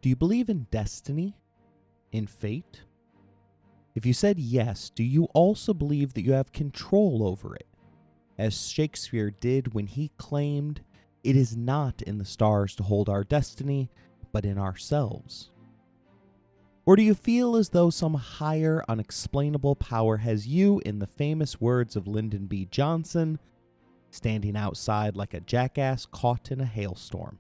Do you believe in destiny? In fate? If you said yes, do you also believe that you have control over it, as Shakespeare did when he claimed, "It is not in the stars to hold our destiny, but in ourselves"? Or do you feel as though some higher, unexplainable power has you, in the famous words of Lyndon B. Johnson, standing outside like a jackass caught in a hailstorm?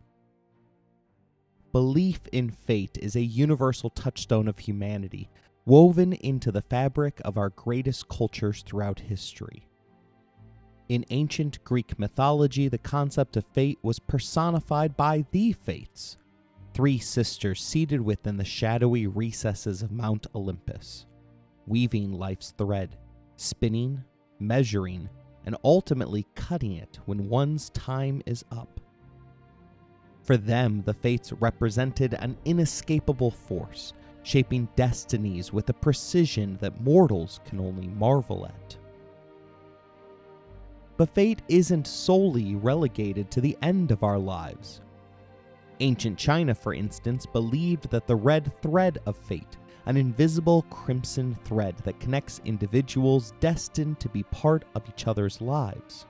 Belief in fate is a universal touchstone of humanity, woven into the fabric of our greatest cultures throughout history. In ancient Greek mythology, the concept of fate was personified by the Fates, three sisters seated within the shadowy recesses of Mount Olympus, weaving life's thread, spinning, measuring, and ultimately cutting it when one's time is up. For them, the Fates represented an inescapable force, shaping destinies with a precision that mortals can only marvel at. But fate isn't solely relegated to the end of our lives. Ancient China, for instance, believed that the red thread of fate, an invisible crimson thread that connects individuals destined to be part of each other's lives.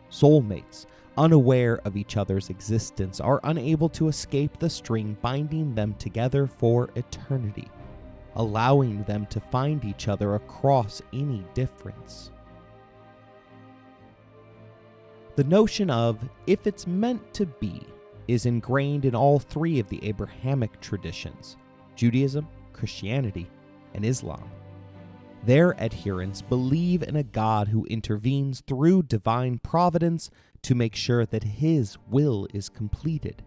Soulmates, unaware of each other's existence, are unable to escape the string binding them together for eternity, allowing them to find each other across any difference. The notion of "if it's meant to be" is ingrained in all three of the Abrahamic traditions, Judaism, Christianity, and Islam. Their adherents believe in a God who intervenes through divine providence to make sure that his will is completed,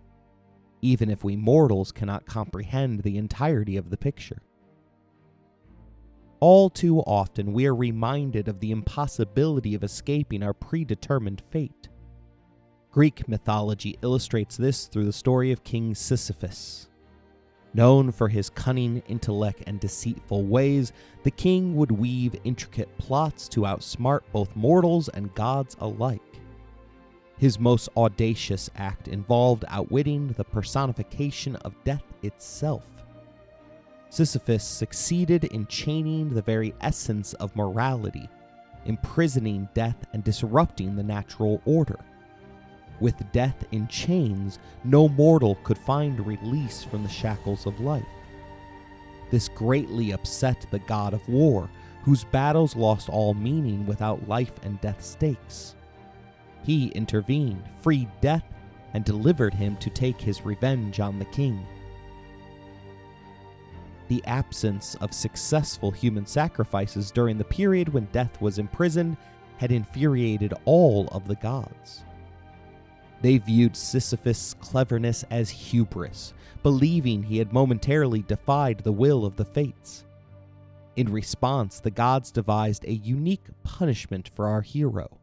even if we mortals cannot comprehend the entirety of the picture. All too often, we are reminded of the impossibility of escaping our predetermined fate. Greek mythology illustrates this through the story of King Sisyphus. Known for his cunning intellect and deceitful ways, the king would weave intricate plots to outsmart both mortals and gods alike. His most audacious act involved outwitting the personification of death itself. Sisyphus succeeded in chaining the very essence of morality, imprisoning death and disrupting the natural order. With death in chains, no mortal could find release from the shackles of life. This greatly upset the god of war, whose battles lost all meaning without life and death stakes. He intervened, freed death, and delivered him to take his revenge on the king. The absence of successful human sacrifices during the period when death was imprisoned had infuriated all of the gods. They viewed Sisyphus' cleverness as hubris, believing he had momentarily defied the will of the fates. In response, the gods devised a unique punishment for our hero.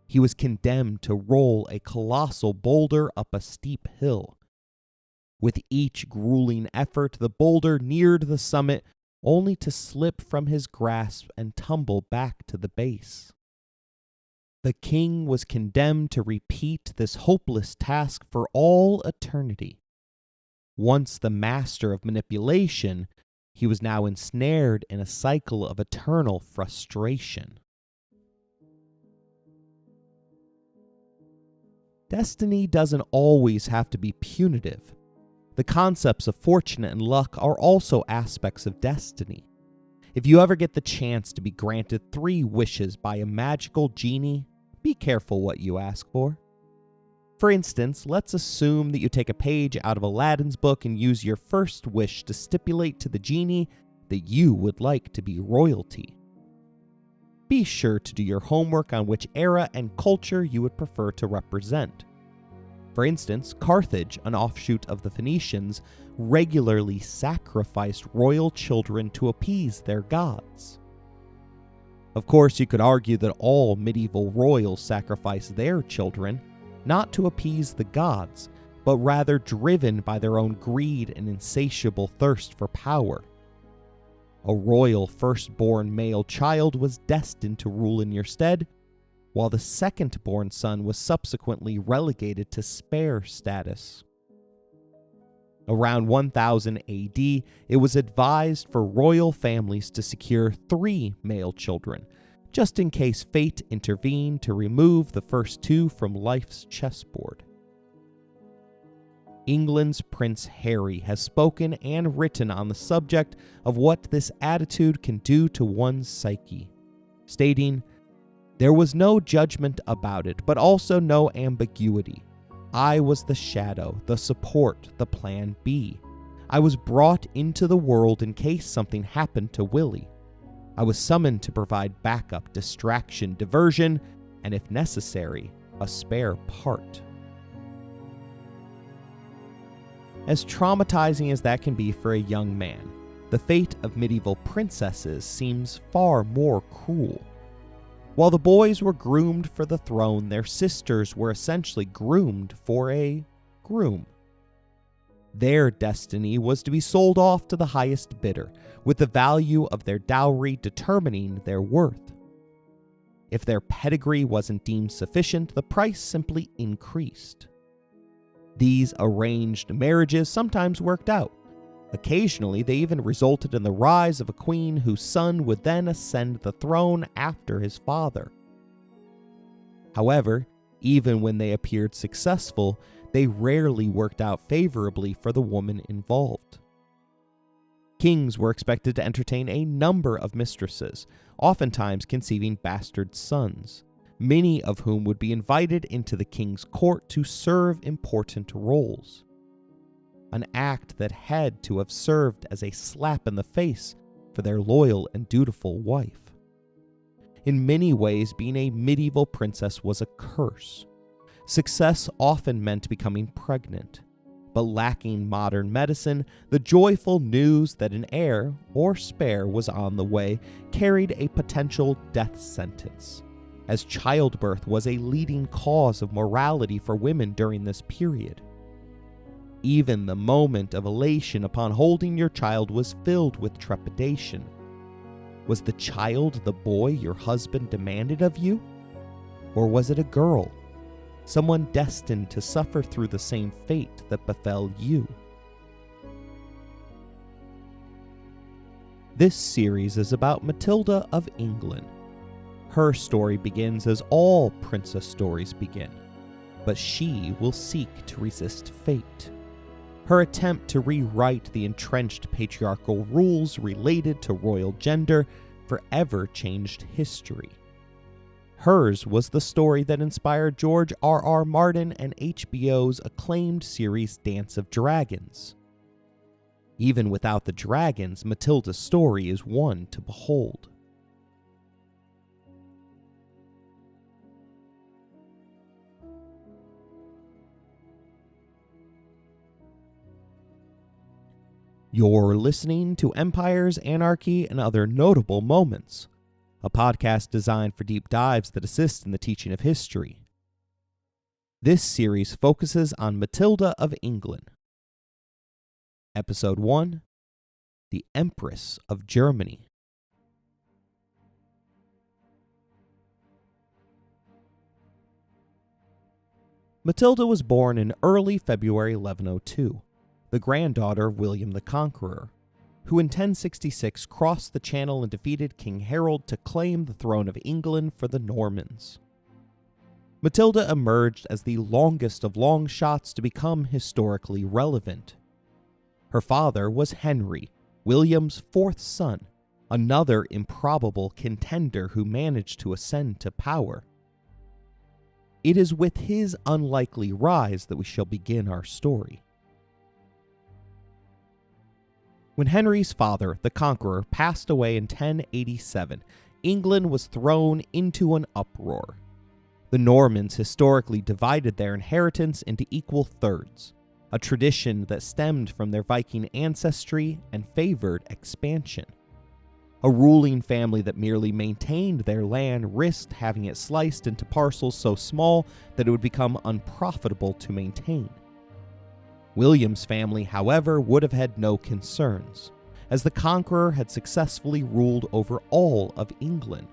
He was condemned to roll a colossal boulder up a steep hill. With each grueling effort, the boulder neared the summit, only to slip from his grasp and tumble back to the base. The king was condemned to repeat this hopeless task for all eternity. Once the master of manipulation, he was now ensnared in a cycle of eternal frustration. Destiny doesn't always have to be punitive. The concepts of fortune and luck are also aspects of destiny. If you ever get the chance to be granted 3 wishes by a magical genie, be careful what you ask for. For instance, let's assume that you take a page out of Aladdin's book and use your first wish to stipulate to the genie that you would like to be royalty. Be sure to do your homework on which era and culture you would prefer to represent. For instance, Carthage, an offshoot of the Phoenicians, regularly sacrificed royal children to appease their gods. Of course, you could argue that all medieval royals sacrificed their children, not to appease the gods, but rather driven by their own greed and insatiable thirst for power. A royal firstborn male child was destined to rule in your stead, while the second-born son was subsequently relegated to spare status. Around 1000 AD, it was advised for royal families to secure 3 male children, just in case fate intervened to remove the first 2 from life's chessboard. England's Prince Harry has spoken and written on the subject of what this attitude can do to one's psyche, stating, "There was no judgment about it, but also no ambiguity. I was the shadow, the support, the plan B. I was brought into the world in case something happened to Willie. I was summoned to provide backup, distraction, diversion, and if necessary, a spare part." As traumatizing as that can be for a young man, the fate of medieval princesses seems far more cruel. While the boys were groomed for the throne, their sisters were essentially groomed for a groom. Their destiny was to be sold off to the highest bidder, with the value of their dowry determining their worth. If their pedigree wasn't deemed sufficient, the price simply increased. These arranged marriages sometimes worked out. Occasionally, they even resulted in the rise of a queen whose son would then ascend the throne after his father. However, even when they appeared successful, they rarely worked out favorably for the woman involved. Kings were expected to entertain a number of mistresses, oftentimes conceiving bastard sons, many of whom would be invited into the king's court to serve important roles. An act that had to have served as a slap in the face for their loyal and dutiful wife. In many ways, being a medieval princess was a curse. Success often meant becoming pregnant, but lacking modern medicine, the joyful news that an heir or spare was on the way carried a potential death sentence, as childbirth was a leading cause of mortality for women during this period. Even the moment of elation upon holding your child was filled with trepidation. Was the child the boy your husband demanded of you? Or was it a girl, someone destined to suffer through the same fate that befell you? This series is about Matilda of England. Her story begins as all princess stories begin, but she will seek to resist fate. Her attempt to rewrite the entrenched patriarchal rules related to royal gender forever changed history. Hers was the story that inspired George R.R. Martin and HBO's acclaimed series Dance of Dragons. Even without the dragons, Matilda's story is one to behold. You're listening to Empires, Anarchy, and Other Notable Moments, a podcast designed for deep dives that assist in the teaching of history. This series focuses on Matilda of England. Episode 1, The Empress of Germany. Matilda was born in early February 1102. The granddaughter of William the Conqueror, who in 1066 crossed the Channel and defeated King Harold to claim the throne of England for the Normans. Matilda emerged as the longest of long shots to become historically relevant. Her father was Henry, William's 4th son, another improbable contender who managed to ascend to power. It is with his unlikely rise that we shall begin our story. When Henry's father, the Conqueror, passed away in 1087, England was thrown into an uproar. The Normans historically divided their inheritance into equal thirds, a tradition that stemmed from their Viking ancestry and favored expansion. A ruling family that merely maintained their land risked having it sliced into parcels so small that it would become unprofitable to maintain. William's family, however, would have had no concerns, as the Conqueror had successfully ruled over all of England.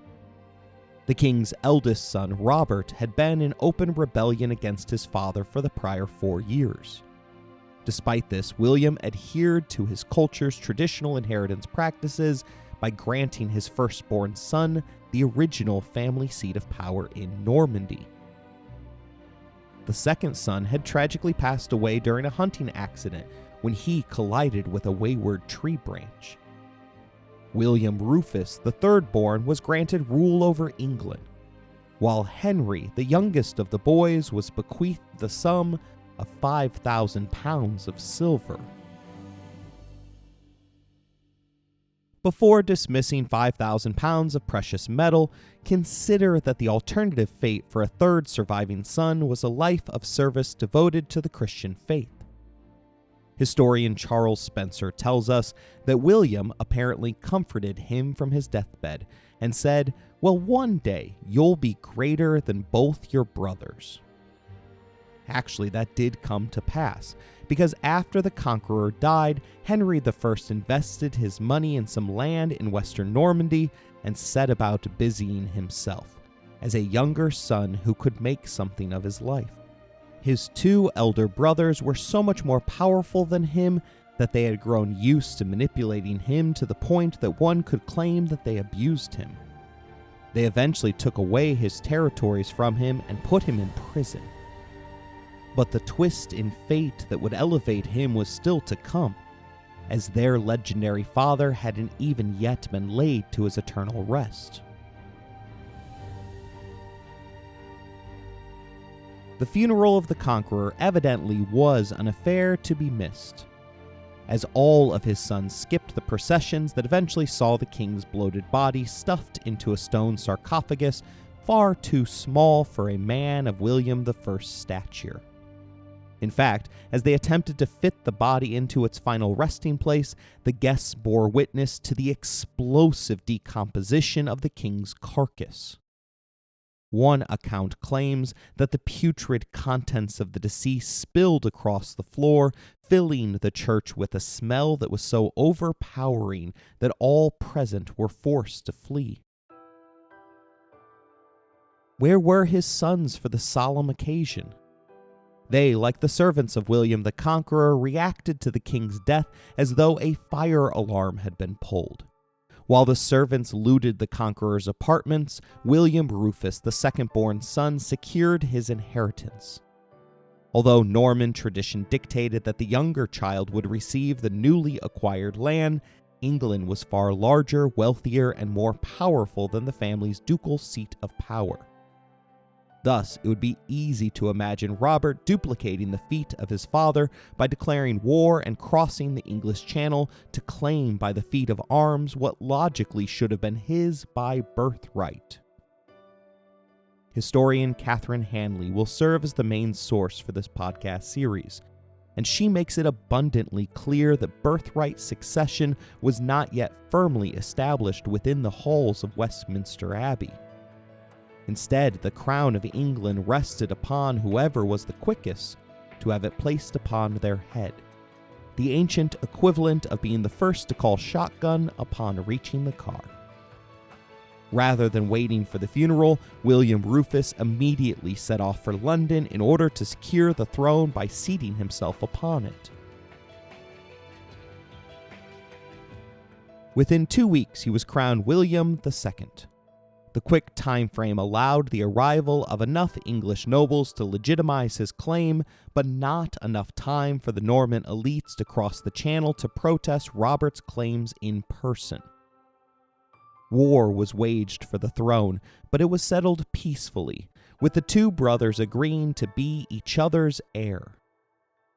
The king's eldest son, Robert, had been in open rebellion against his father for the prior 4 years. Despite this, William adhered to his culture's traditional inheritance practices by granting his firstborn son the original family seat of power in Normandy. The second son had tragically passed away during a hunting accident when he collided with a wayward tree branch. William Rufus, the third-born, was granted rule over England, while Henry, the youngest of the boys, was bequeathed the sum of 5,000 pounds of silver. Before dismissing 5,000 pounds of precious metal, consider that the alternative fate for a third surviving son was a life of service devoted to the Christian faith. Historian Charles Spencer tells us that William apparently comforted him from his deathbed and said, "Well, one day you'll be greater than both your brothers." Actually, that did come to pass, because after the conqueror died, Henry I invested his money in some land in western Normandy and set about busying himself as a younger son who could make something of his life. His two elder brothers were so much more powerful than him that they had grown used to manipulating him to the point that one could claim that they abused him. They eventually took away his territories from him and put him in prison. But the twist in fate that would elevate him was still to come, as their legendary father hadn't even yet been laid to his eternal rest. The funeral of the conqueror evidently was an affair to be missed, as all of his sons skipped the processions that eventually saw the king's bloated body stuffed into a stone sarcophagus far too small for a man of William I's stature. In fact, as they attempted to fit the body into its final resting place, the guests bore witness to the explosive decomposition of the king's carcass. One account claims that the putrid contents of the deceased spilled across the floor, filling the church with a smell that was so overpowering that all present were forced to flee. Where were his sons for the solemn occasion? They, like the servants of William the Conqueror, reacted to the king's death as though a fire alarm had been pulled. While the servants looted the conqueror's apartments, William Rufus, the second-born son, secured his inheritance. Although Norman tradition dictated that the younger child would receive the newly acquired land, England was far larger, wealthier, and more powerful than the family's ducal seat of power. Thus, it would be easy to imagine Robert duplicating the feat of his father by declaring war and crossing the English Channel to claim by the feat of arms what logically should have been his by birthright. Historian Catherine Hanley will serve as the main source for this podcast series, and she makes it abundantly clear that birthright succession was not yet firmly established within the halls of Westminster Abbey. Instead, the crown of England rested upon whoever was the quickest to have it placed upon their head, the ancient equivalent of being the first to call shotgun upon reaching the car. Rather than waiting for the funeral, William Rufus immediately set off for London in order to secure the throne by seating himself upon it. Within 2 weeks, he was crowned William II. The quick time frame allowed the arrival of enough English nobles to legitimize his claim, but not enough time for the Norman elites to cross the Channel to protest Robert's claims in person. War was waged for the throne, but it was settled peacefully, with the two brothers agreeing to be each other's heir.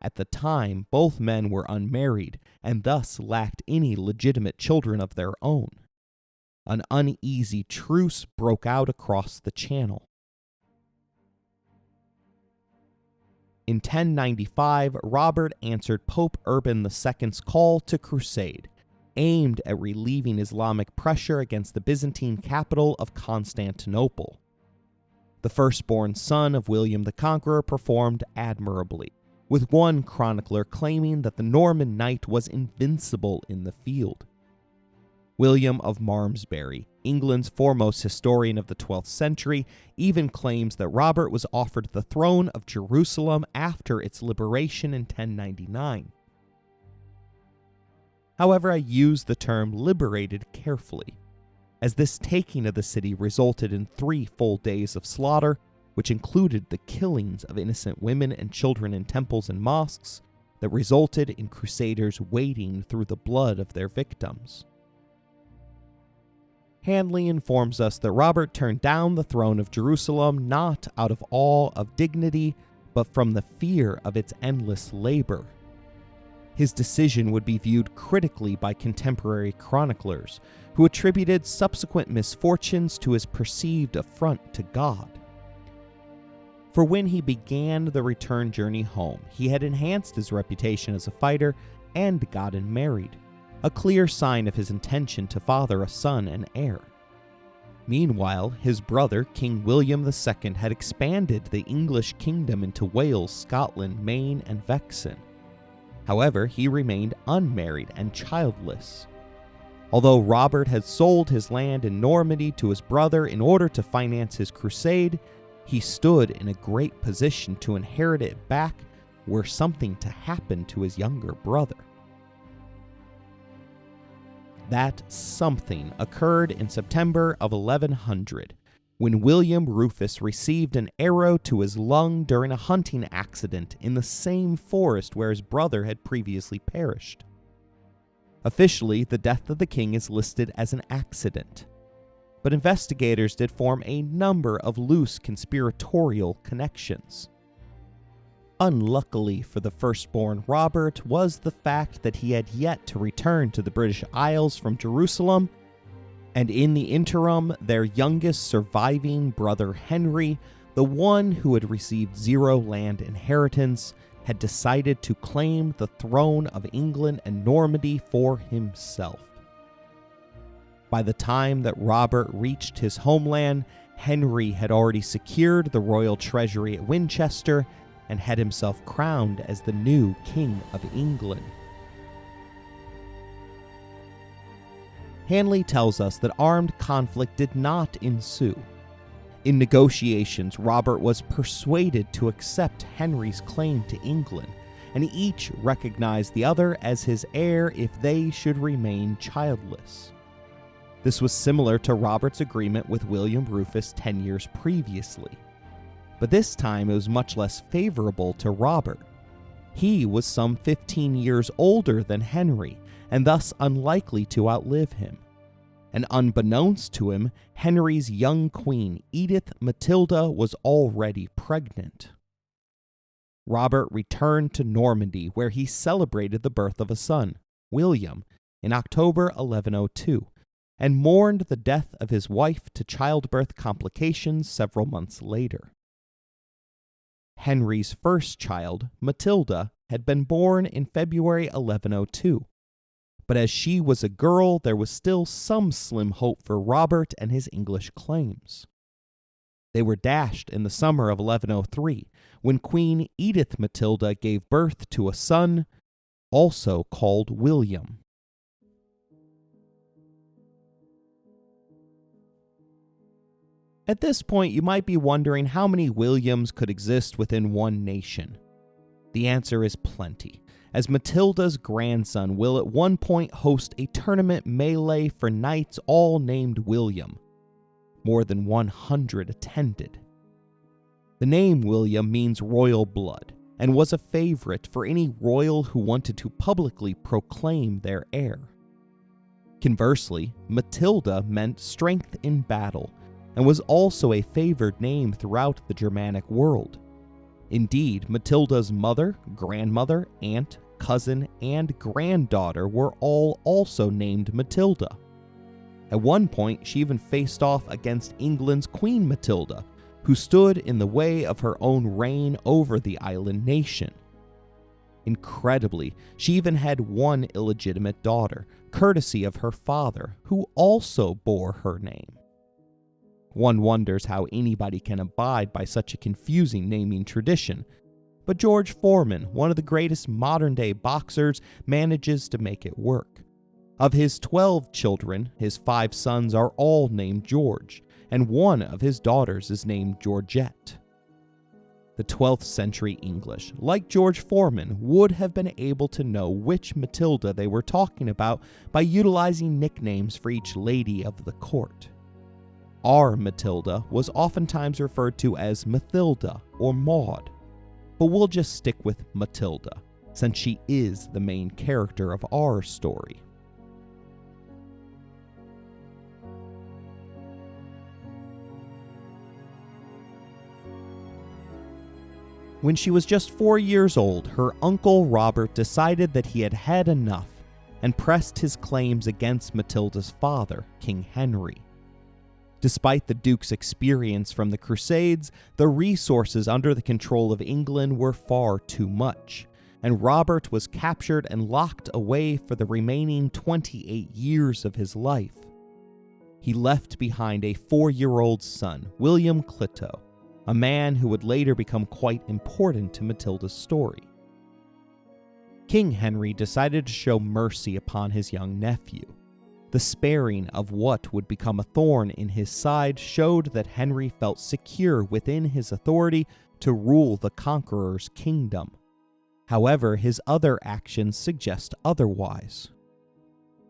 At the time, both men were unmarried, and thus lacked any legitimate children of their own. An uneasy truce broke out across the Channel. In 1095, Robert answered Pope Urban II's call to crusade, aimed at relieving Islamic pressure against the Byzantine capital of Constantinople. The firstborn son of William the Conqueror performed admirably, with one chronicler claiming that the Norman knight was invincible in the field. William of Malmesbury, England's foremost historian of the 12th century, even claims that Robert was offered the throne of Jerusalem after its liberation in 1099. However, I use the term liberated carefully, as this taking of the city resulted in 3 full days of slaughter, which included the killings of innocent women and children in temples and mosques, that resulted in crusaders wading through the blood of their victims. Handley informs us that Robert turned down the throne of Jerusalem not out of awe of dignity, but from the fear of its endless labor. His decision would be viewed critically by contemporary chroniclers, who attributed subsequent misfortunes to his perceived affront to God. For when he began the return journey home, he had enhanced his reputation as a fighter and gotten married, a clear sign of his intention to father a son and heir. Meanwhile, his brother, King William II, had expanded the English kingdom into Wales, Scotland, Maine, and Vexin. However, he remained unmarried and childless. Although Robert had sold his land in Normandy to his brother in order to finance his crusade, he stood in a great position to inherit it back were something to happen to his younger brother. That something occurred in September of 1100, when William Rufus received an arrow to his lung during a hunting accident in the same forest where his brother had previously perished. Officially, the death of the king is listed as an accident, but investigators did form a number of loose conspiratorial connections. Unluckily for the firstborn Robert was the fact that he had yet to return to the British Isles from Jerusalem, and in the interim, their youngest surviving brother Henry, the one who had received 0 land inheritance, had decided to claim the throne of England and Normandy for himself. By the time that Robert reached his homeland, Henry had already secured the royal treasury at Winchester and had himself crowned as the new King of England. Handley tells us that armed conflict did not ensue. In negotiations, Robert was persuaded to accept Henry's claim to England, and each recognized the other as his heir if they should remain childless. This was similar to Robert's agreement with William Rufus 10 years previously. But this time it was much less favorable to Robert. He was some 15 years older than Henry, and thus unlikely to outlive him. And unbeknownst to him, Henry's young queen, Edith Matilda, was already pregnant. Robert returned to Normandy, where he celebrated the birth of a son, William, in October 1102, and mourned the death of his wife to childbirth complications several months later. Henry's first child, Matilda, had been born in February 1102, but as she was a girl, there was still some slim hope for Robert and his English claims. They were dashed in the summer of 1103, when Queen Edith Matilda gave birth to a son, also called William. At this point, you might be wondering how many Williams could exist within one nation. The answer is plenty, as Matilda's grandson will at one point host a tournament melee for knights all named William. More than 100 attended. The name William means royal blood, and was a favorite for any royal who wanted to publicly proclaim their heir. Conversely, Matilda meant strength in battle, and was also a favored name throughout the Germanic world. Indeed, Matilda's mother, grandmother, aunt, cousin, and granddaughter were all also named Matilda. At one point, she even faced off against England's Queen Matilda, who stood in the way of her own reign over the island nation. Incredibly, she even had one illegitimate daughter, courtesy of her father, who also bore her name. One wonders how anybody can abide by such a confusing naming tradition, but George Foreman, one of the greatest modern-day boxers, manages to make it work. Of his 12 children, his 5 sons are all named George, and one of his daughters is named Georgette. The 12th century English, like George Foreman, would have been able to know which Matilda they were talking about by utilizing nicknames for each lady of the court. Our Matilda was oftentimes referred to as Mathilda or Maud, but we'll just stick with Matilda, since she is the main character of our story. When she was just 4 years old, her uncle Robert decided that he had had enough and pressed his claims against Matilda's father, King Henry. Despite the Duke's experience from the Crusades, the resources under the control of England were far too much, and Robert was captured and locked away for the remaining 28 years of his life. He left behind a 4-year-old son, William Clito, a man who would later become quite important to Matilda's story. King Henry decided to show mercy upon his young nephew. The sparing of what would become a thorn in his side showed that Henry felt secure within his authority to rule the conqueror's kingdom. However, his other actions suggest otherwise.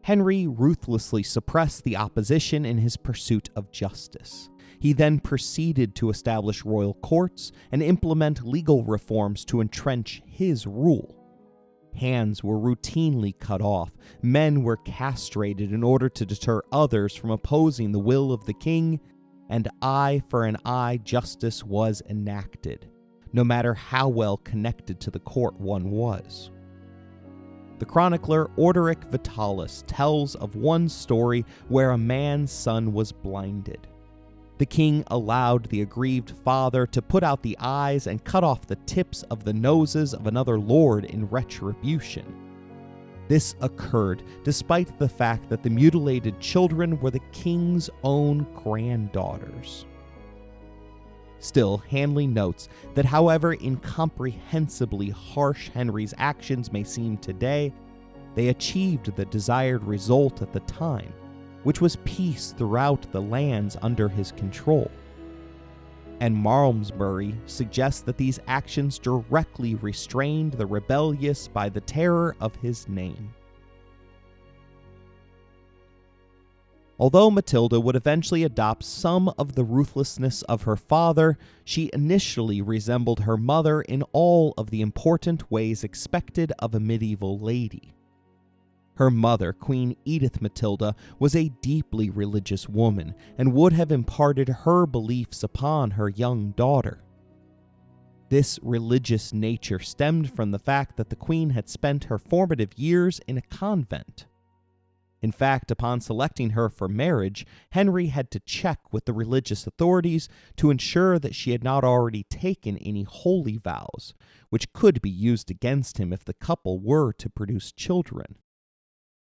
Henry ruthlessly suppressed the opposition in his pursuit of justice. He then proceeded to establish royal courts and implement legal reforms to entrench his rule. Hands were routinely cut off, men were castrated in order to deter others from opposing the will of the king, and eye for an eye justice was enacted, no matter how well connected to the court one was. The chronicler Orderic Vitalis tells of one story where a man's son was blinded. The king allowed the aggrieved father to put out the eyes and cut off the tips of the noses of another lord in retribution. This occurred despite the fact that the mutilated children were the king's own granddaughters. Still, Hanley notes that however incomprehensibly harsh Henry's actions may seem today, they achieved the desired result at the time, which was peace throughout the lands under his control. And Malmesbury suggests that these actions directly restrained the rebellious by the terror of his name. Although Matilda would eventually adopt some of the ruthlessness of her father, she initially resembled her mother in all of the important ways expected of a medieval lady. Her mother, Queen Edith Matilda, was a deeply religious woman and would have imparted her beliefs upon her young daughter. This religious nature stemmed from the fact that the queen had spent her formative years in a convent. In fact, upon selecting her for marriage, Henry had to check with the religious authorities to ensure that she had not already taken any holy vows, which could be used against him if the couple were to produce children.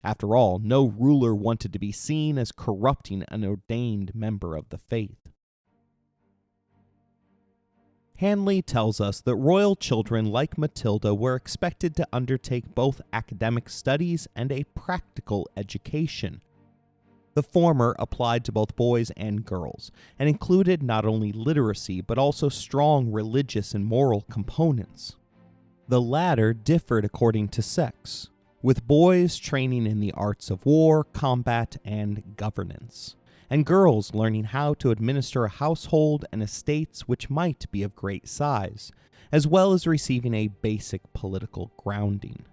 After all, no ruler wanted to be seen as corrupting an ordained member of the faith. Hanley tells us that royal children like Matilda were expected to undertake both academic studies and a practical education. The former applied to both boys and girls, and included not only literacy but also strong religious and moral components. The latter differed according to sex, with boys training in the arts of war, combat, and governance, and girls learning how to administer a household and estates which might be of great size, as well as receiving a basic political grounding.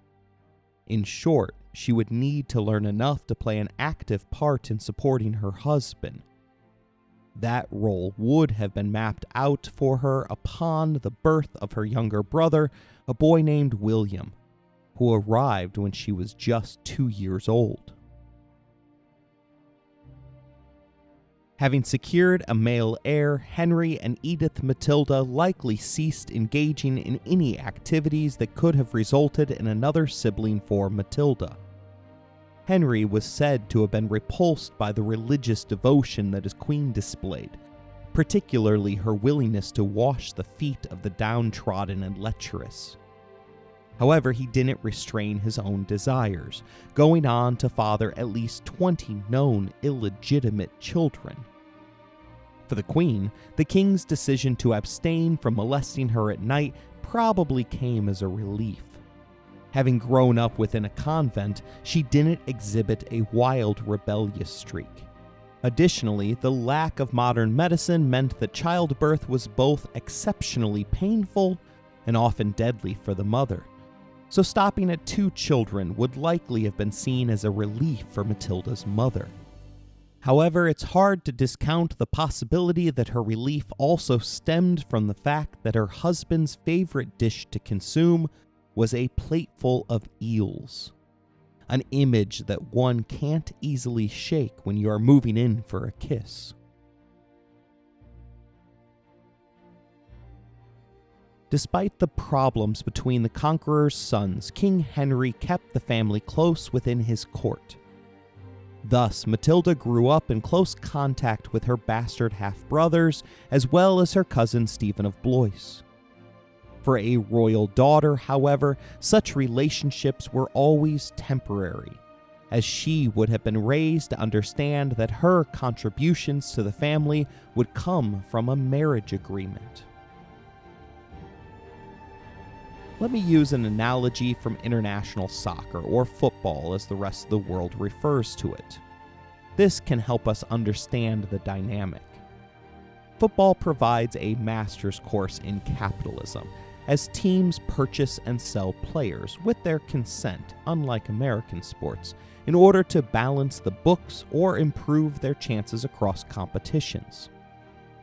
In short, she would need to learn enough to play an active part in supporting her husband. That role would have been mapped out for her upon the birth of her younger brother, a boy named William, who arrived when she was just 2 years old. Having secured a male heir, Henry and Edith Matilda likely ceased engaging in any activities that could have resulted in another sibling for Matilda. Henry was said to have been repulsed by the religious devotion that his queen displayed, particularly her willingness to wash the feet of the downtrodden and lecherous. However, he didn't restrain his own desires, going on to father at least 20 known illegitimate children. For the queen, the king's decision to abstain from molesting her at night probably came as a relief. Having grown up within a convent, she didn't exhibit a wild, rebellious streak. Additionally, the lack of modern medicine meant that childbirth was both exceptionally painful and often deadly for the mother. So stopping at 2 children would likely have been seen as a relief for Matilda's mother. However, it's hard to discount the possibility that her relief also stemmed from the fact that her husband's favorite dish to consume was a plateful of eels, an image that one can't easily shake when you are moving in for a kiss. Despite the problems between the conqueror's sons, King Henry kept the family close within his court. Thus, Matilda grew up in close contact with her bastard half-brothers, as well as her cousin Stephen of Blois. For a royal daughter, however, such relationships were always temporary, as she would have been raised to understand that her contributions to the family would come from a marriage agreement. Let me use an analogy from international soccer, or football as the rest of the world refers to it. This can help us understand the dynamic. Football provides a master's course in capitalism, as teams purchase and sell players with their consent, unlike American sports, in order to balance the books or improve their chances across competitions.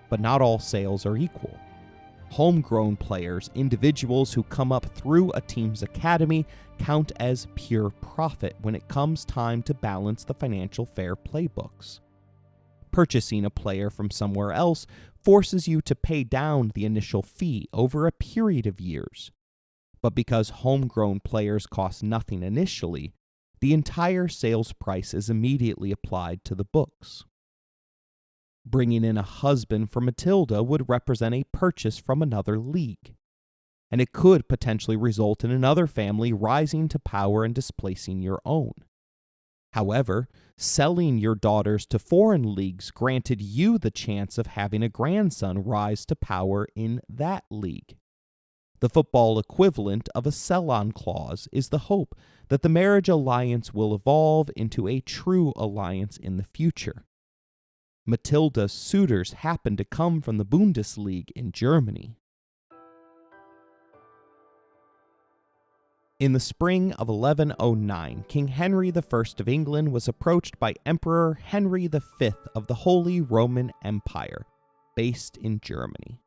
But not all sales are equal. Homegrown players, individuals who come up through a team's academy, count as pure profit when it comes time to balance the financial fair play books. Purchasing a player from somewhere else forces you to pay down the initial fee over a period of years. But because homegrown players cost nothing initially, the entire sales price is immediately applied to the books. Bringing in a husband for Matilda would represent a purchase from another league, and it could potentially result in another family rising to power and displacing your own. However, selling your daughters to foreign leagues granted you the chance of having a grandson rise to power in that league. The football equivalent of a sell-on clause is the hope that the marriage alliance will evolve into a true alliance in the future. Matilda's suitors happened to come from the Bundesliga in Germany. In the spring of 1109, King Henry I of England was approached by Emperor Henry V of the Holy Roman Empire, based in Germany.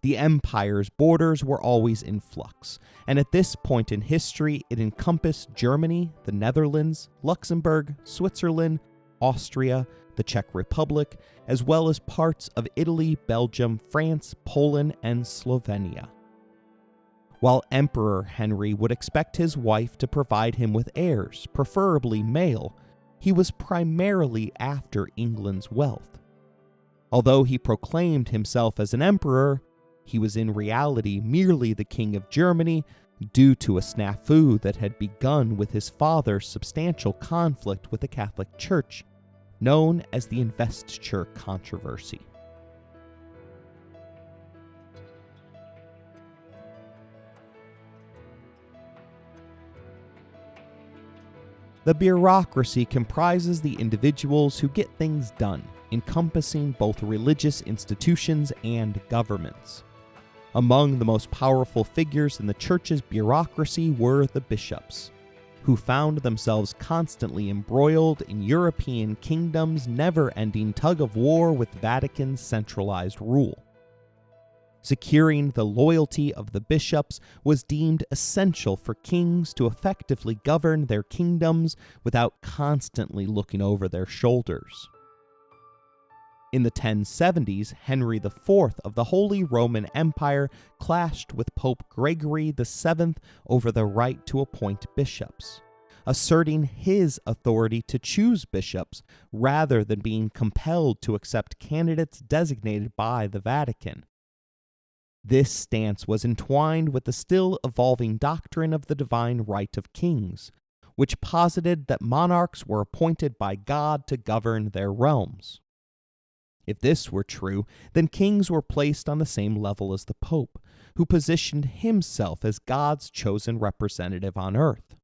The empire's borders were always in flux, and at this point in history it encompassed Germany, the Netherlands, Luxembourg, Switzerland, Austria, the Czech Republic, as well as parts of Italy, Belgium, France, Poland, and Slovenia. While Emperor Henry would expect his wife to provide him with heirs, preferably male, he was primarily after England's wealth. Although he proclaimed himself as an emperor, he was in reality merely the king of Germany due to a snafu that had begun with his father's substantial conflict with the Catholic Church, known as the investiture controversy. The bureaucracy comprises the individuals who get things done, encompassing both religious institutions and governments. Among the most powerful figures in the church's bureaucracy were the bishops, who found themselves constantly embroiled in European kingdoms' never-ending tug-of-war with Vatican's centralized rule. Securing the loyalty of the bishops was deemed essential for kings to effectively govern their kingdoms without constantly looking over their shoulders. In the 1070s, Henry IV of the Holy Roman Empire clashed with Pope Gregory VII over the right to appoint bishops, asserting his authority to choose bishops rather than being compelled to accept candidates designated by the Vatican. This stance was entwined with the still evolving doctrine of the divine right of kings, which posited that monarchs were appointed by God to govern their realms. If this were true, then kings were placed on the same level as the Pope, who positioned himself as God's chosen representative on earth.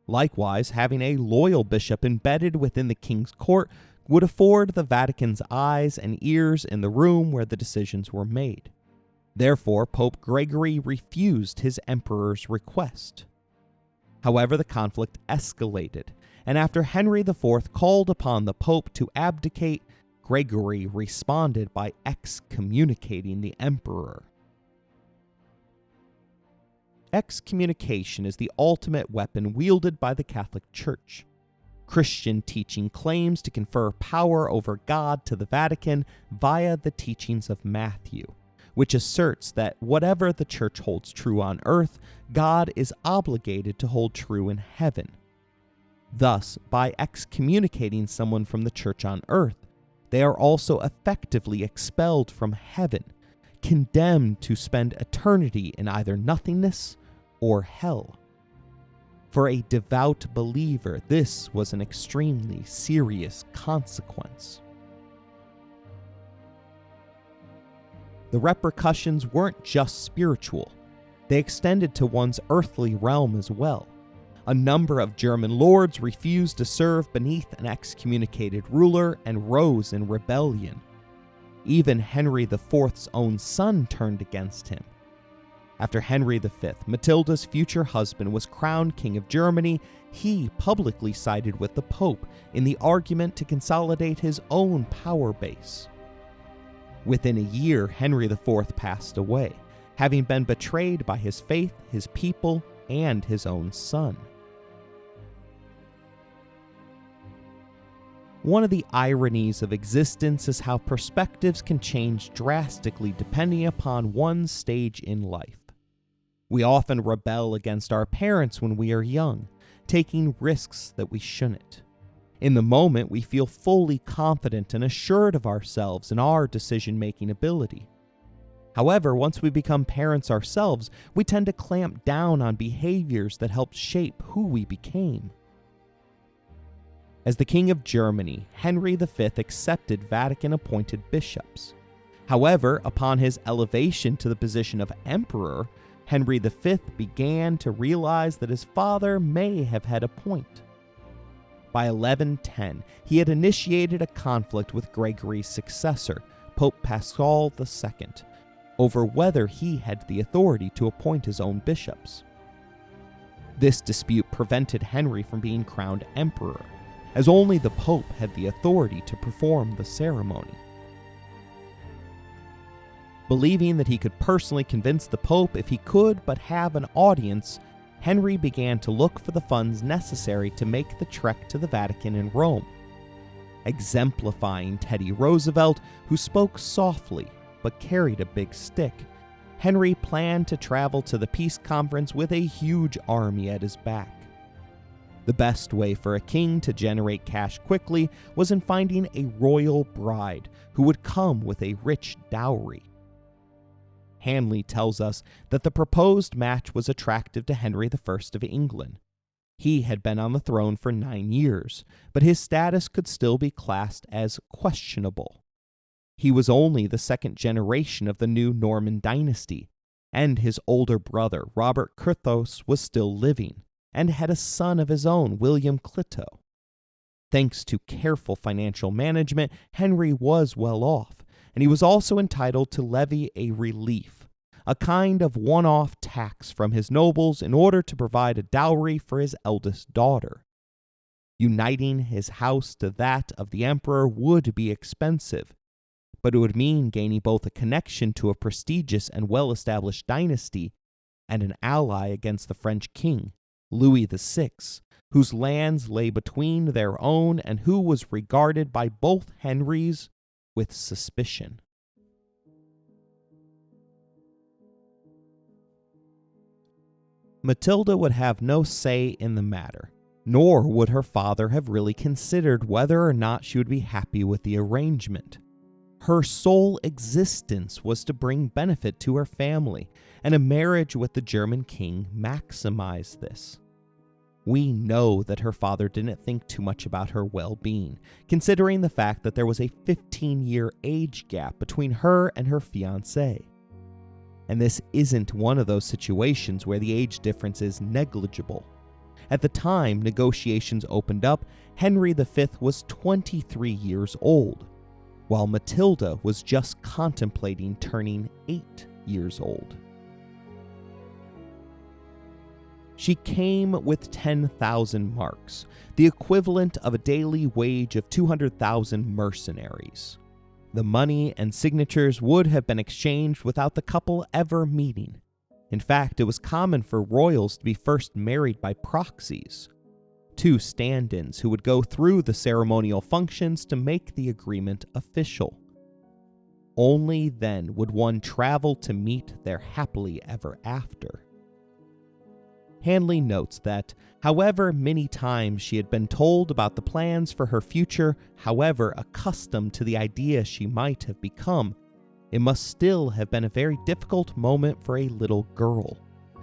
Likewise, having a loyal bishop embedded within the king's court would afford the Vatican's eyes and ears in the room where the decisions were made. Therefore, Pope Gregory refused his emperor's request. However, the conflict escalated, and after Henry IV called upon the Pope to abdicate, Gregory responded by excommunicating the emperor. Excommunication is the ultimate weapon wielded by the Catholic Church. Christian teaching claims to confer power over God to the Vatican via the teachings of Matthew, which asserts that whatever the Church holds true on earth, God is obligated to hold true in heaven. Thus, by excommunicating someone from the Church on earth, they are also effectively expelled from heaven, condemned to spend eternity in either nothingness or hell. For a devout believer, this was an extremely serious consequence. The repercussions weren't just spiritual, they extended to one's earthly realm as well. A number of German lords refused to serve beneath an excommunicated ruler and rose in rebellion. Even Henry IV's own son turned against him. After Henry V, Matilda's future husband, was crowned King of Germany, he publicly sided with the Pope in the argument to consolidate his own power base. Within a year, Henry IV passed away, having been betrayed by his faith, his people, and his own son. One of the ironies of existence is how perspectives can change drastically depending upon one's stage in life. We often rebel against our parents when we are young, taking risks that we shouldn't. In the moment, we feel fully confident and assured of ourselves and our decision-making ability. However, once we become parents ourselves, we tend to clamp down on behaviors that helped shape who we became. As the King of Germany, Henry V accepted Vatican-appointed bishops. However, upon his elevation to the position of emperor, Henry V began to realize that his father may have had a point. By 1110, he had initiated a conflict with Gregory's successor, Pope Paschal II, over whether he had the authority to appoint his own bishops. This dispute prevented Henry from being crowned emperor, as only the Pope had the authority to perform the ceremony. Believing that he could personally convince the Pope if he could but have an audience, Henry began to look for the funds necessary to make the trek to the Vatican in Rome. Exemplifying Teddy Roosevelt, who spoke softly but carried a big stick, Henry planned to travel to the peace conference with a huge army at his back. The best way for a king to generate cash quickly was in finding a royal bride who would come with a rich dowry. Hanley tells us that the proposed match was attractive to Henry I of England. He had been on the throne for 9 years, but his status could still be classed as questionable. He was only the second generation of the new Norman dynasty, and his older brother, Robert Curthose, was still living, and had a son of his own, William Clito. Thanks to careful financial management, Henry was well off, and he was also entitled to levy a relief, a kind of one-off tax from his nobles in order to provide a dowry for his eldest daughter. Uniting his house to that of the emperor would be expensive, but it would mean gaining both a connection to a prestigious and well-established dynasty and an ally against the French king, Louis VI, whose lands lay between their own and who was regarded by both Henrys with suspicion. Matilda would have no say in the matter, nor would her father have really considered whether or not she would be happy with the arrangement. Her sole existence was to bring benefit to her family, and a marriage with the German king maximized this. We know that her father didn't think too much about her well-being, considering the fact that there was a 15-year age gap between her and her fiancé. And this isn't one of those situations where the age difference is negligible. At the time negotiations opened up, Henry V was 23 years old, while Matilda was just contemplating turning 8 years old. She came with 10,000 marks, the equivalent of a daily wage of 200,000 mercenaries. The money and signatures would have been exchanged without the couple ever meeting. In fact, it was common for royals to be first married by proxies, 2 stand-ins who would go through the ceremonial functions to make the agreement official. Only then would one travel to meet their happily ever after. Hanley notes that, however many times she had been told about the plans for her future, however accustomed to the idea she might have become, it must still have been a very difficult moment for a little girl,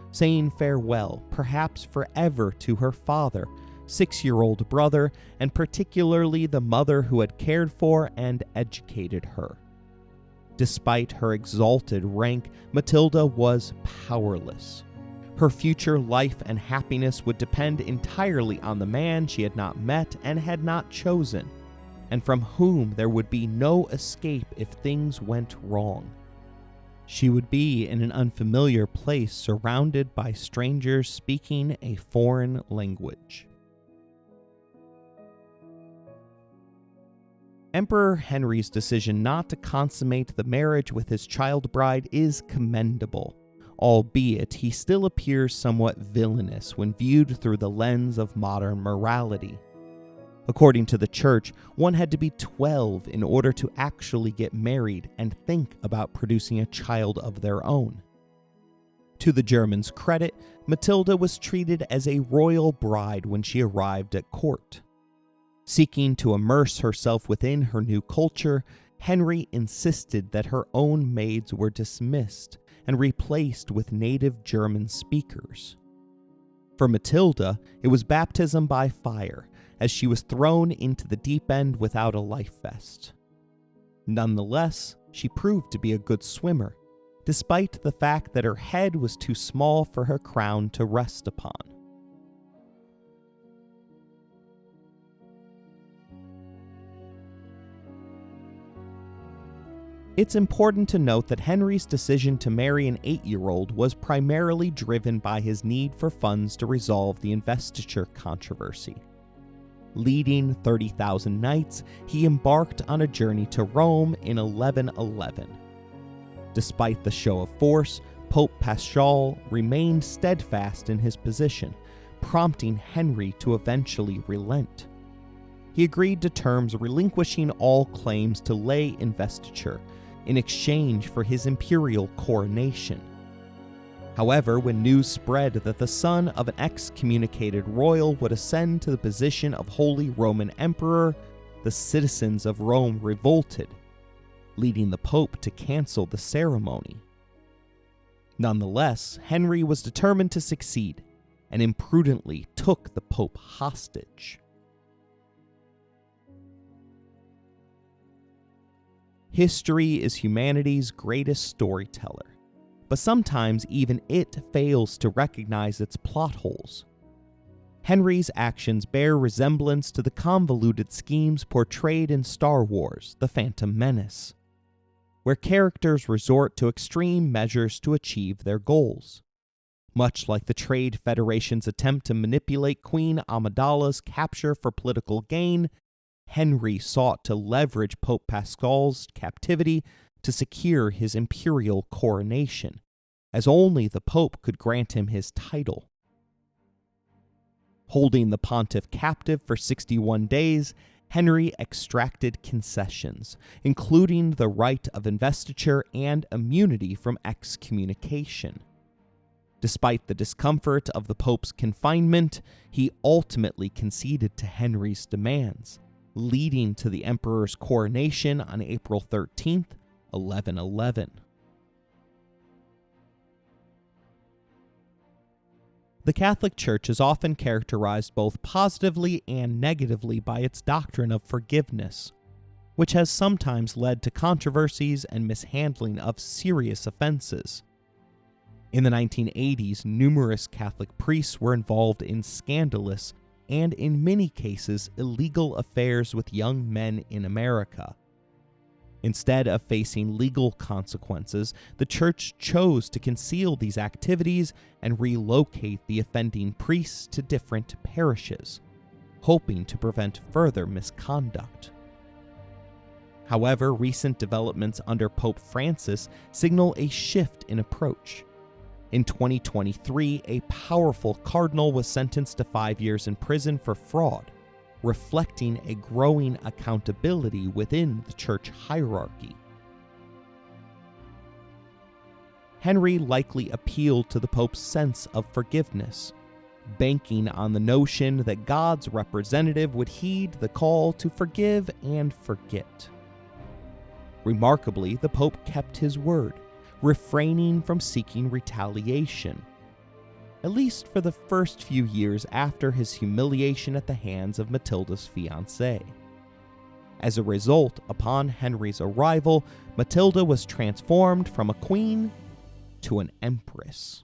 saying farewell, perhaps forever, to her father, 6-year-old brother, and particularly the mother who had cared for and educated her. Despite her exalted rank, Matilda was powerless. Her future life and happiness would depend entirely on the man she had not met and had not chosen, and from whom there would be no escape if things went wrong. She would be in an unfamiliar place surrounded by strangers speaking a foreign language. Emperor Henry's decision not to consummate the marriage with his child bride is commendable, albeit he still appears somewhat villainous when viewed through the lens of modern morality. According to the church, one had to be 12 in order to actually get married and think about producing a child of their own. To the Germans' credit, Matilda was treated as a royal bride when she arrived at court. Seeking to immerse herself within her new culture, Henry insisted that her own maids were dismissed and replaced with native German speakers. For Matilda, it was baptism by fire, as she was thrown into the deep end without a life vest. Nonetheless, she proved to be a good swimmer, despite the fact that her head was too small for her crown to rest upon. It's important to note that Henry's decision to marry an 8-year-old was primarily driven by his need for funds to resolve the investiture controversy. Leading 30,000 knights, he embarked on a journey to Rome in 1111. Despite the show of force, Pope Paschal remained steadfast in his position, prompting Henry to eventually relent. He agreed to terms relinquishing all claims to lay investiture in exchange for his imperial coronation. However, when news spread that the son of an excommunicated royal would ascend to the position of Holy Roman Emperor, the citizens of Rome revolted, leading the Pope to cancel the ceremony. Nonetheless, Henry was determined to succeed, and imprudently took the Pope hostage. History is humanity's greatest storyteller, but sometimes even it fails to recognize its plot holes. Henry's actions bear resemblance to the convoluted schemes portrayed in Star Wars: The Phantom Menace, where characters resort to extreme measures to achieve their goals. Much like the Trade Federation's attempt to manipulate Queen Amidala's capture for political gain, Henry sought to leverage Pope Paschal's captivity to secure his imperial coronation, as only the Pope could grant him his title. Holding the pontiff captive for 61 days, Henry extracted concessions, including the right of investiture and immunity from excommunication. Despite the discomfort of the Pope's confinement, he ultimately conceded to Henry's demands, leading to the emperor's coronation on April 13th, 1111. The Catholic Church is often characterized both positively and negatively by its doctrine of forgiveness, which has sometimes led to controversies and mishandling of serious offenses. In the 1980s, numerous Catholic priests were involved in scandalous and, in many cases, illegal affairs with young men in America. Instead of facing legal consequences, the Church chose to conceal these activities and relocate the offending priests to different parishes, hoping to prevent further misconduct. However, recent developments under Pope Francis signal a shift in approach. In 2023, a powerful cardinal was sentenced to 5 years in prison for fraud, reflecting a growing accountability within the church hierarchy. Henry likely appealed to the Pope's sense of forgiveness, banking on the notion that God's representative would heed the call to forgive and forget. Remarkably, the Pope kept his word, refraining from seeking retaliation, at least for the first few years after his humiliation at the hands of Matilda's fiancé. As a result, upon Henry's arrival, Matilda was transformed from a queen to an empress.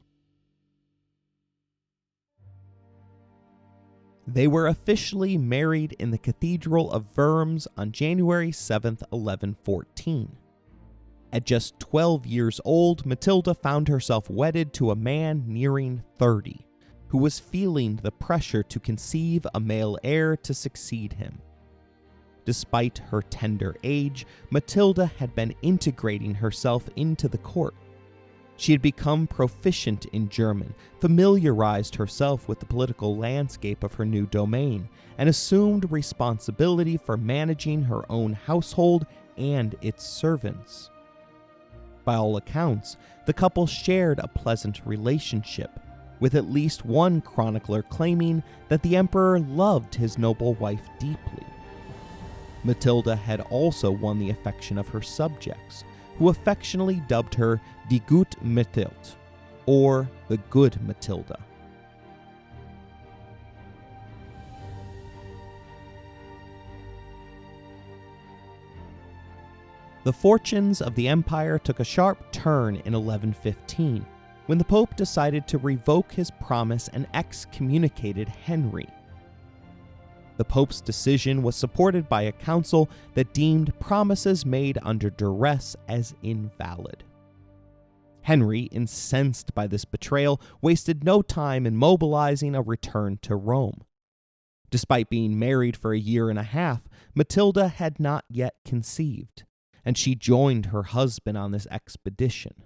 They were officially married in the Cathedral of Worms on January 7, 1114. At just 12 years old, Matilda found herself wedded to a man nearing 30, who was feeling the pressure to conceive a male heir to succeed him. Despite her tender age, Matilda had been integrating herself into the court. She had become proficient in German, familiarized herself with the political landscape of her new domain, and assumed responsibility for managing her own household and its servants. By all accounts, the couple shared a pleasant relationship, with at least one chronicler claiming that the emperor loved his noble wife deeply. Matilda had also won the affection of her subjects, who affectionately dubbed her Die Gute Mathilde, or the Good Matilda. The fortunes of the empire took a sharp turn in 1115, when the Pope decided to revoke his promise and excommunicated Henry. The Pope's decision was supported by a council that deemed promises made under duress as invalid. Henry, incensed by this betrayal, wasted no time in mobilizing a return to Rome. Despite being married for a year and a half, Matilda had not yet conceived, and she joined her husband on this expedition.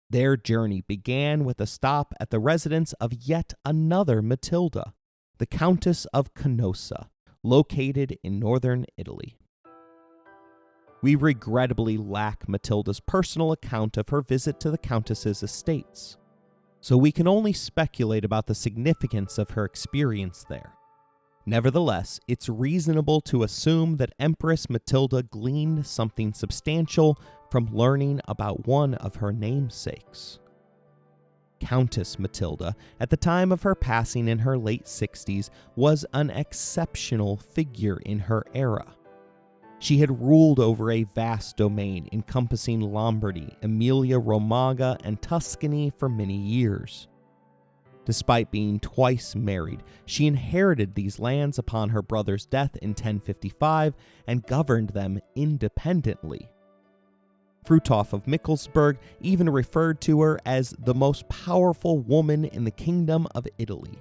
Their journey began with a stop at the residence of yet another Matilda, the Countess of Canossa, located in northern Italy. We regrettably lack Matilda's personal account of her visit to the Countess's estates, so we can only speculate about the significance of her experience there. Nevertheless, it's reasonable to assume that Empress Matilda gleaned something substantial from learning about one of her namesakes. Countess Matilda, at the time of her passing in her late 60s, was an exceptional figure in her era. She had ruled over a vast domain encompassing Lombardy, Emilia-Romagna, and Tuscany for many years. Despite being twice married, she inherited these lands upon her brother's death in 1055 and governed them independently. Fruthof of Mickelsburg even referred to her as the most powerful woman in the Kingdom of Italy.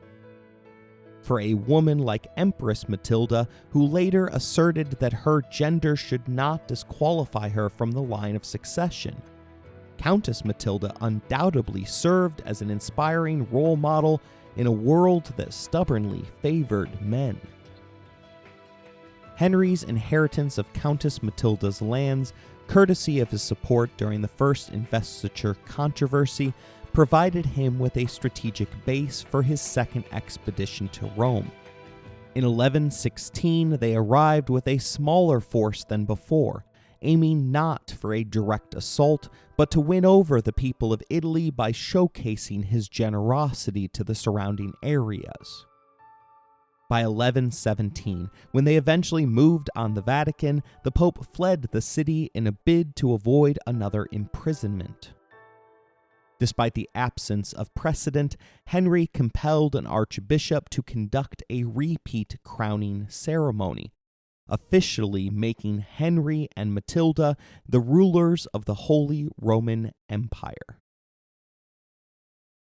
For a woman like Empress Matilda, who later asserted that her gender should not disqualify her from the line of succession, Countess Matilda undoubtedly served as an inspiring role model in a world that stubbornly favored men. Henry's inheritance of Countess Matilda's lands, courtesy of his support during the first investiture controversy, provided him with a strategic base for his second expedition to Rome. In 1116, they arrived with a smaller force than before, aiming not for a direct assault, but to win over the people of Italy by showcasing his generosity to the surrounding areas. By 1117, when they eventually moved on the Vatican, the Pope fled the city in a bid to avoid another imprisonment. Despite the absence of precedent, Henry compelled an archbishop to conduct a repeat crowning ceremony, officially making Henry and Matilda the rulers of the Holy Roman Empire.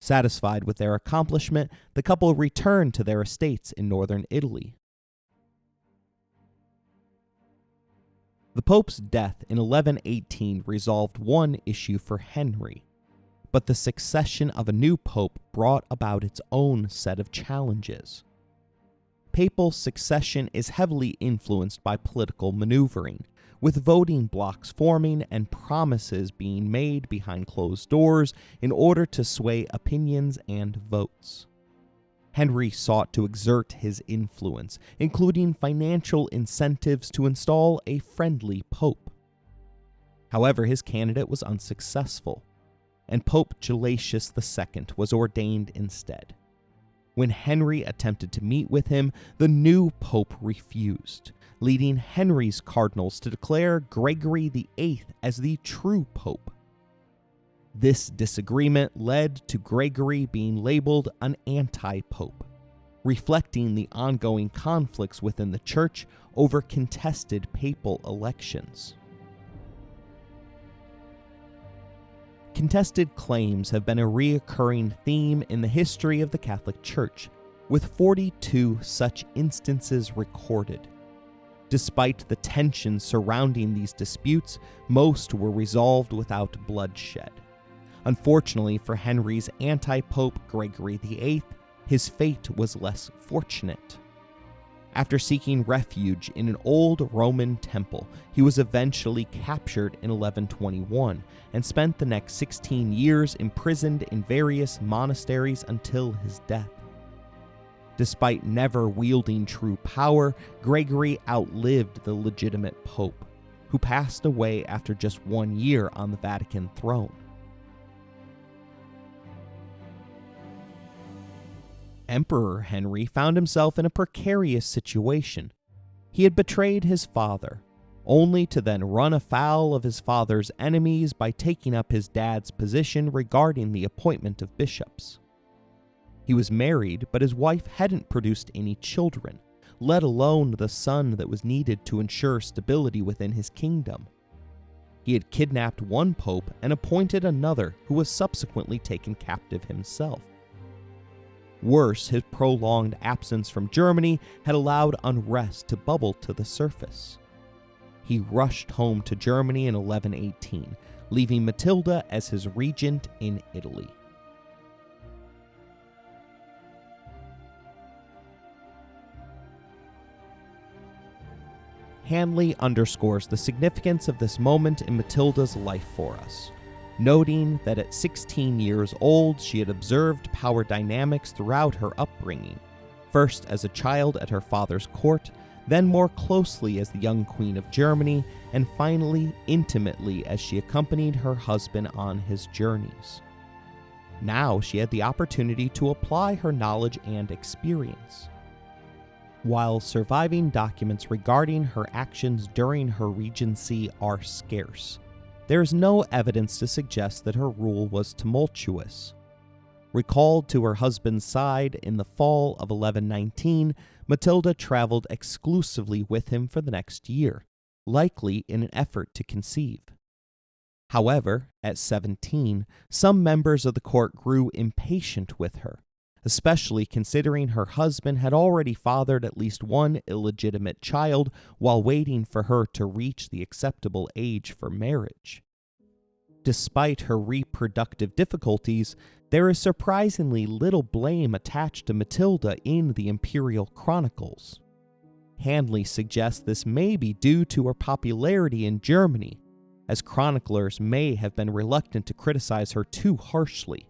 Satisfied with their accomplishment, the couple returned to their estates in northern Italy. The Pope's death in 1118 resolved one issue for Henry, but the succession of a new pope brought about its own set of challenges. Papal succession is heavily influenced by political maneuvering, with voting blocs forming and promises being made behind closed doors in order to sway opinions and votes. Henry sought to exert his influence, including financial incentives to install a friendly pope. However, his candidate was unsuccessful, and Pope Gelasius II was ordained instead. When Henry attempted to meet with him, the new pope refused, leading Henry's cardinals to declare Gregory VIII as the true pope. This disagreement led to Gregory being labeled an anti-pope, reflecting the ongoing conflicts within the church over contested papal elections. Contested claims have been a recurring theme in the history of the Catholic Church, with 42 such instances recorded. Despite the tensions surrounding these disputes, most were resolved without bloodshed. Unfortunately for Henry's anti-pope Gregory VIII, his fate was less fortunate. After seeking refuge in an old Roman temple, he was eventually captured in 1121 and spent the next 16 years imprisoned in various monasteries until his death. Despite never wielding true power, Gregory outlived the legitimate pope, who passed away after just 1 year on the Vatican throne. Emperor Henry found himself in a precarious situation. He had betrayed his father, only to then run afoul of his father's enemies by taking up his dad's position regarding the appointment of bishops. He was married, but his wife hadn't produced any children, let alone the son that was needed to ensure stability within his kingdom. He had kidnapped one pope and appointed another, who was subsequently taken captive himself. Worse, his prolonged absence from Germany had allowed unrest to bubble to the surface. He rushed home to Germany in 1118, leaving Matilda as his regent in Italy. Hanley underscores the significance of this moment in Matilda's life for us, noting that at 16 years old she had observed power dynamics throughout her upbringing, first as a child at her father's court, then more closely as the young Queen of Germany, and finally intimately as she accompanied her husband on his journeys. Now she had the opportunity to apply her knowledge and experience. While surviving documents regarding her actions during her regency are scarce, there is no evidence to suggest that her rule was tumultuous. Recalled to her husband's side in the fall of 1119, Matilda traveled exclusively with him for the next year, likely in an effort to conceive. However, at 17, some members of the court grew impatient with her, especially considering her husband had already fathered at least one illegitimate child while waiting for her to reach the acceptable age for marriage. Despite her reproductive difficulties, there is surprisingly little blame attached to Matilda in the imperial chronicles. Hanley suggests this may be due to her popularity in Germany, as chroniclers may have been reluctant to criticize her too harshly.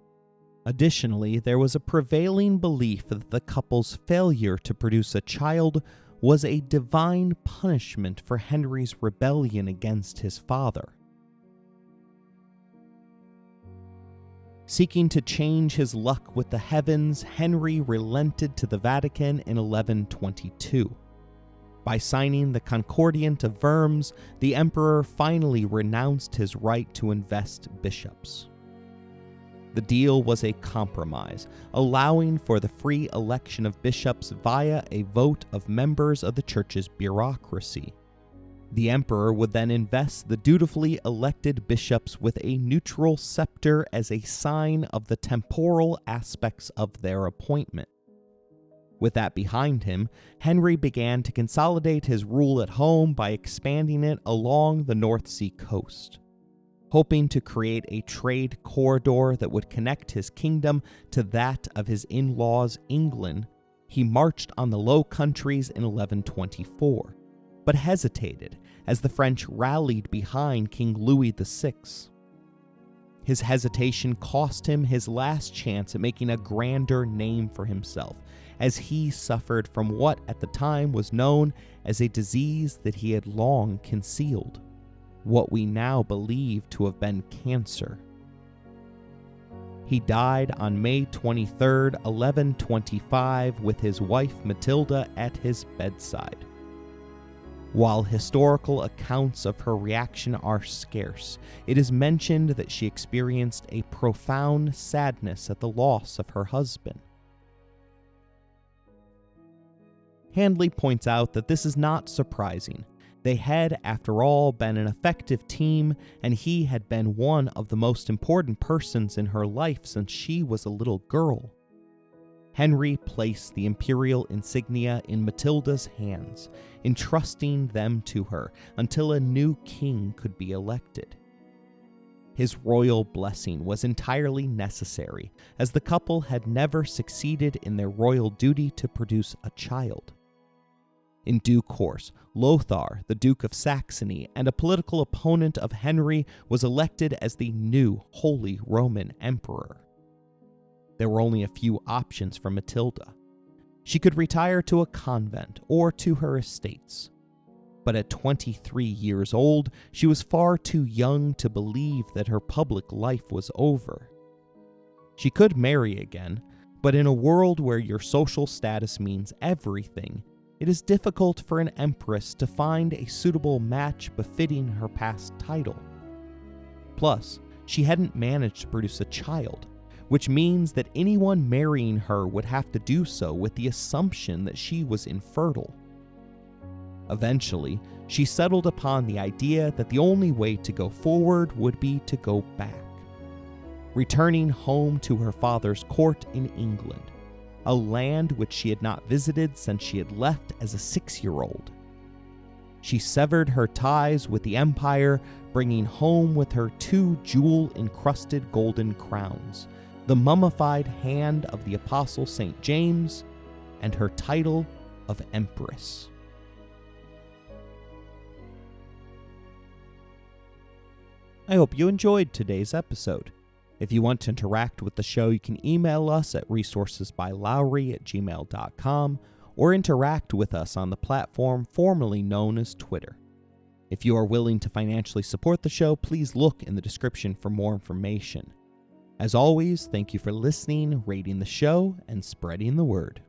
Additionally, there was a prevailing belief that the couple's failure to produce a child was a divine punishment for Henry's rebellion against his father. Seeking to change his luck with the heavens, Henry relented to the Vatican in 1122. By signing the Concordiant of Worms, the emperor finally renounced his right to invest bishops. The deal was a compromise, allowing for the free election of bishops via a vote of members of the church's bureaucracy. The emperor would then invest the dutifully elected bishops with a neutral scepter as a sign of the temporal aspects of their appointment. With that behind him, Henry began to consolidate his rule at home by expanding it along the North Sea coast. Hoping to create a trade corridor that would connect his kingdom to that of his in-laws England, he marched on the Low Countries in 1124, but hesitated as the French rallied behind King Louis VI. His hesitation cost him his last chance at making a grander name for himself, as he suffered from what at the time was known as a disease that he had long concealed, what we now believe to have been cancer. He died on May 23, 1125, with his wife Matilda at his bedside. While historical accounts of her reaction are scarce, it is mentioned that she experienced a profound sadness at the loss of her husband. Handley points out that this is not surprising. They had, after all, been an effective team, and he had been one of the most important persons in her life since she was a little girl. Henry placed the imperial insignia in Matilda's hands, entrusting them to her until a new king could be elected. His royal blessing was entirely necessary, as the couple had never succeeded in their royal duty to produce a child. In due course, Lothar, the Duke of Saxony and a political opponent of Henry, was elected as the new Holy Roman Emperor. There were only a few options for Matilda. She could retire to a convent or to her estates. But at 23 years old, she was far too young to believe that her public life was over. She could marry again, but in a world where your social status means everything, it is difficult for an empress to find a suitable match befitting her past title. Plus, she hadn't managed to produce a child, which means that anyone marrying her would have to do so with the assumption that she was infertile. Eventually, she settled upon the idea that the only way to go forward would be to go back, returning home to her father's court in England, a land which she had not visited since she had left as a 6-year-old. She severed her ties with the empire, bringing home with her 2 jewel-encrusted golden crowns, the mummified hand of the Apostle St. James, and her title of Empress. I hope you enjoyed today's episode. If you want to interact with the show, you can email us at resourcesbylowry@gmail.com or interact with us on the platform formerly known as Twitter. If you are willing to financially support the show, please look in the description for more information. As always, thank you for listening, rating the show, and spreading the word.